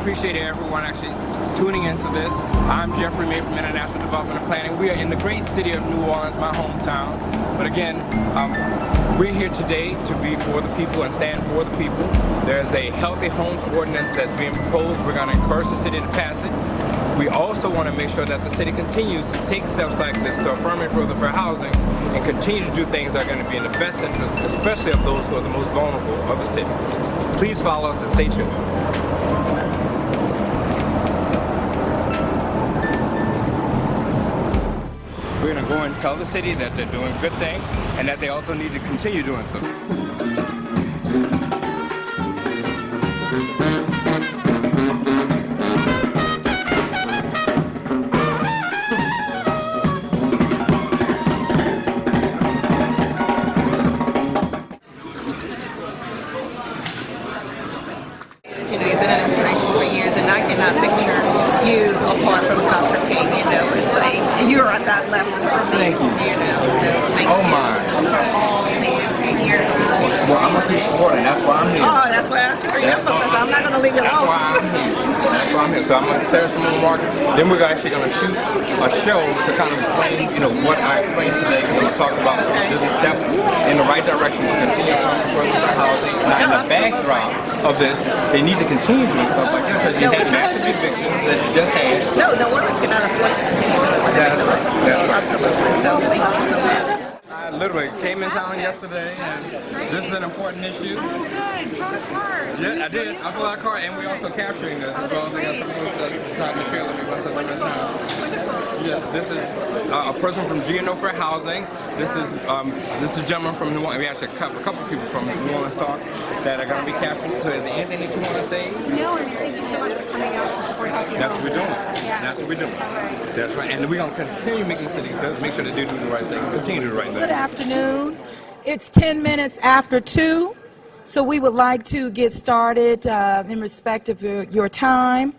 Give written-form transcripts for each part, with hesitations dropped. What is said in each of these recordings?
appreciate everyone actually tuning into this. I'm Jeffrey May from International Development and Planning. We are in the great city of New Orleans, my hometown. But again, we're here today to be for the people and stand for the people. There's a healthy homes ordinance that's being proposed. We're going to encourage the city to pass it. We also want to make sure that the city continues to take steps like this to affirm and further fair housing and continue to do things that are going to be in the best interest, especially of those who are the most vulnerable of the city. Please follow us and stay tuned. We're going to go and tell the city that they're doing a good thing and that they also need to continue doing so. You apart from Dr. King, it's like you're at that level for me. Thank you. So thank oh you my. for all these years of support. Well, I'm gonna keep supporting. That's why I'm here. Oh, that's why I asked you for your focus. I'm not gonna leave you alone. That's why I'm here. That's why I'm here. So I'm gonna share some remarks. Then we're actually gonna shoot a show to kind of explain, what I explained today. We're gonna talk about this is a step in the right direction to continue funding for the housing. Now, in the backdrop of this, they need to continue doing stuff like this because you had massive evictions that you just had. No, we're just gonna afford to continue doing what That's right. That's right. Absolutely. So thank you so much. I literally came in town yesterday, and this is an important issue. Oh, good. Pull a card. Yeah, I did. I pulled out a card, and we're also capturing this as well. They got some folks that's trying to trailer me once I'm in town. Yeah, this is a person from GNO Fair Housing. This is a gentleman from New Orleans. We actually have a couple people from New Orleans talk that are going to be captured. So is there anything that you want to say? No, and thank you so much for coming out to support Happy That's what we're doing. Yeah. That's what we're doing. That's right. And we're going to continue making sure they make sure they do the right thing. Continue to do the right thing. Good afternoon. It's 10 minutes after 2, so we would like to get started in respect of your time,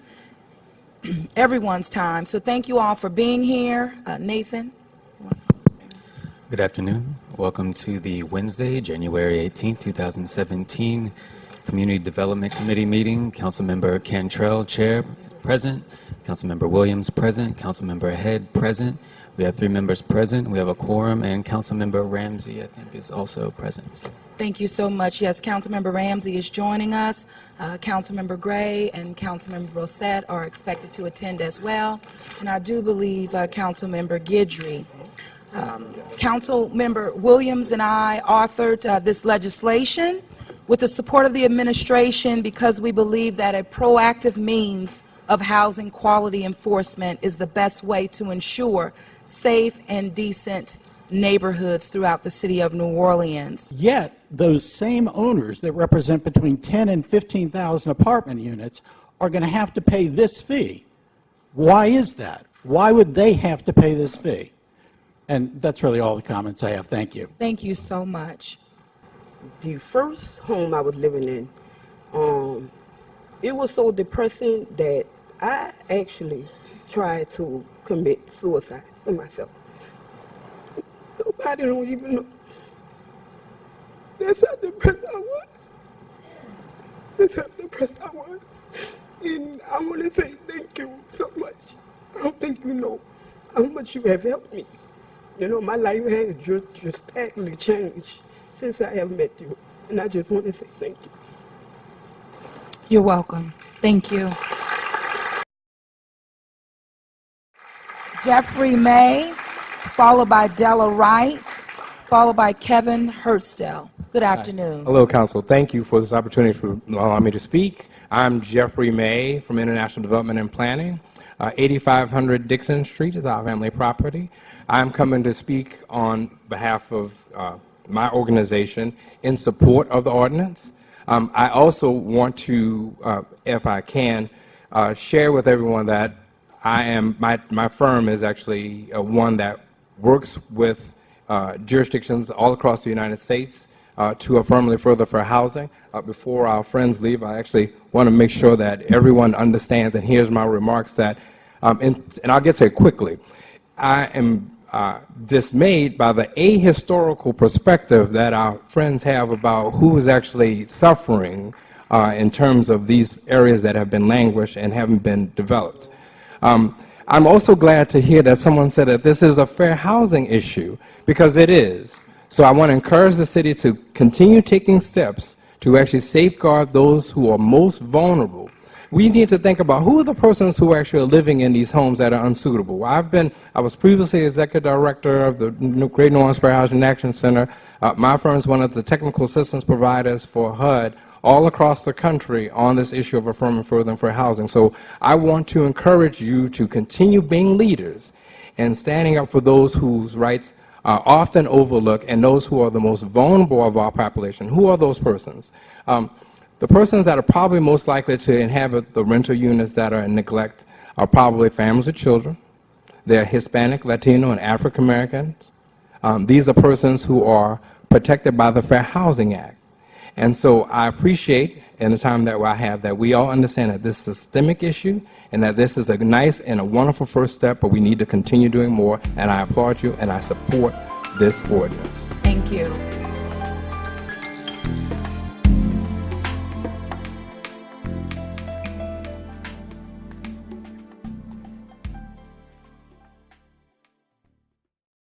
everyone's time. So thank you all for being here. Nathan. Good afternoon. Welcome to the Wednesday, January 18th, 2017 Community Development Committee meeting. Councilmember Cantrell, Chair, present. Councilmember Williams, present. Councilmember Head, present. We have 3 members present. We have a quorum, and Councilmember Ramsey, I think, is also present. Thank you so much. Yes, Councilmember Ramsey is joining us. Councilmember Gray and Councilmember Rosette are expected to attend as well. And I do believe Councilmember Guidry. Councilmember Williams and I authored this legislation with the support of the administration because we believe that a proactive means of housing quality enforcement is the best way to ensure safe and decent neighborhoods throughout the city of New Orleans. Yet, those same owners that represent between 10 and 15,000 apartment units are going to have to pay this fee. Why is that? Why would they have to pay this fee? And that's really all the comments I have. Thank you. Thank you so much. The first home I was living in, it was so depressing that I actually tried to commit suicide for myself. Nobody don't even know. That's how depressed I was. That's how depressed I was. And I want to say thank you so much. I don't think you know how much you have helped me. My life has drastically changed since I have met you. And I just want to say thank you. You're welcome. Thank you. Jeffrey May, followed by Della Wright, followed by Kevin Hurstell. Good afternoon. Hello, Council. Thank you for this opportunity for allowing me to speak. I'm Jeffrey May from International Development and Planning. 8500 Dixon Street is our family property. I'm coming to speak on behalf of my organization in support of the ordinance. I also want to, if I can, share with everyone that my firm is actually one that works with jurisdictions all across the United States to affirm and further for housing. Before our friends leave, I actually want to make sure that everyone understands and hears my remarks that, and I'll get to it quickly. I am dismayed by the ahistorical perspective that our friends have about who is actually suffering in terms of these areas that have been languished and haven't been developed. I'm also glad to hear that someone said that this is a fair housing issue, because it is. So I want to encourage the city to continue taking steps to actually safeguard those who are most vulnerable. We need to think about who are the persons who actually are living in these homes that are unsuitable. I was previously executive director of the Great New Orleans Fair Housing Action Center. My firm is one of the technical assistance providers for HUD all across the country on this issue of affirming further and fair housing. So I want to encourage you to continue being leaders and standing up for those whose rights are often overlooked and those who are the most vulnerable of our population. Who are those persons? The persons that are probably most likely to inhabit the rental units that are in neglect are probably families with children. They're Hispanic, Latino, and African Americans. These are persons who are protected by the Fair Housing Act. And so I appreciate, in the time that I have, that we all understand that this is a systemic issue and that this is a nice and a wonderful first step, but we need to continue doing more. And I applaud you and I support this ordinance. Thank you.